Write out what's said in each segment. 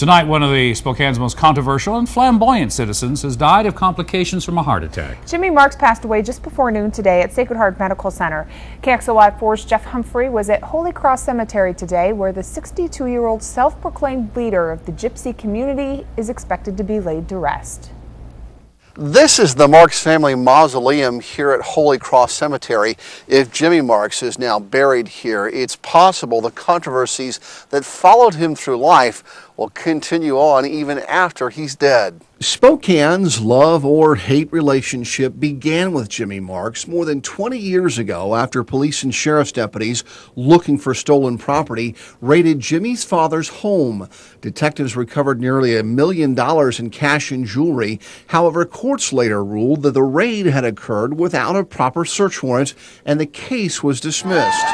Tonight, one of the Spokane's most controversial and flamboyant citizens has died of complications from a heart attack. Jimmy Marks passed away just before noon today at Sacred Heart Medical Center. KXLY4's Jeff Humphrey was at Holy Cross Cemetery today, where the 62-year-old self-proclaimed leader of the Gypsy community is expected to be laid to rest. This is the Marks family mausoleum here at Holy Cross Cemetery. If Jimmy Marks is now buried here, it's possible the controversies that followed him through life will continue on even after he's dead. Spokane's love or hate relationship began with Jimmy Marks more than 20 years ago after police and sheriff's deputies looking for stolen property raided Jimmy's father's home. Detectives recovered nearly $1 million in cash and jewelry. However, courts later ruled that the raid had occurred without a proper search warrant and the case was dismissed.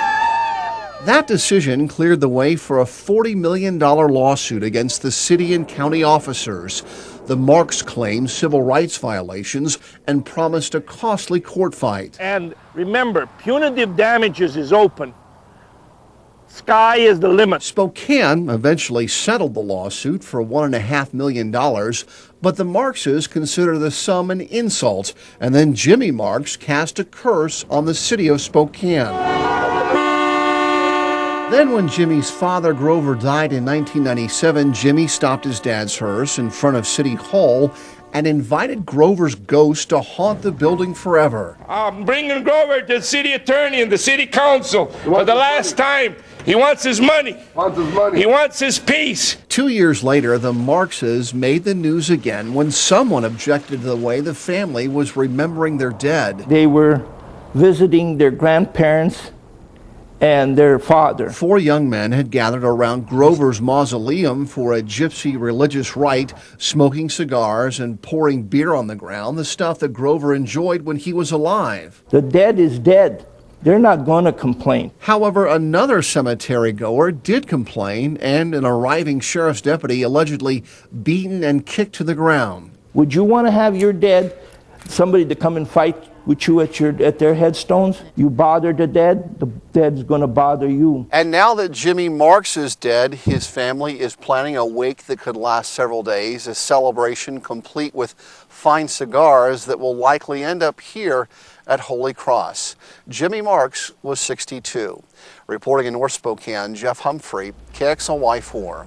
That decision cleared the way for a $40 million lawsuit against the city and county officers. The Marks claimed civil rights violations and promised a costly court fight. And remember, punitive damages is open. Sky is the limit. Spokane eventually settled the lawsuit for $1.5 million, but the Markses consider the sum an insult, and then Jimmy Marks cast a curse on the city of Spokane. Then when Jimmy's father, Grover, died in 1997, Jimmy stopped his dad's hearse in front of City Hall and invited Grover's ghost to haunt the building forever. I'm bringing Grover to the city attorney and the city council for the last time. He wants his money. He wants his peace. 2 years later, the Markses made the news again when someone objected to the way the family was remembering their dead. They were visiting their grandparents and their father. 4 young men had gathered around Grover's mausoleum for a Gypsy religious rite, smoking cigars and pouring beer on the ground, the stuff that Grover enjoyed when he was alive. The dead is dead. They're not going to complain. However, another cemetery goer did complain, and an arriving sheriff's deputy allegedly beaten and kicked to the ground. Would you want to have your dead, somebody to come and fight with you at their headstones? You bother the dead's going to bother you. And now that Jimmy Marks is dead, his family is planning a wake that could last several days, a celebration complete with fine cigars that will likely end up here at Holy Cross. Jimmy Marks was 62. Reporting in North Spokane, Jeff Humphrey, KXLY4.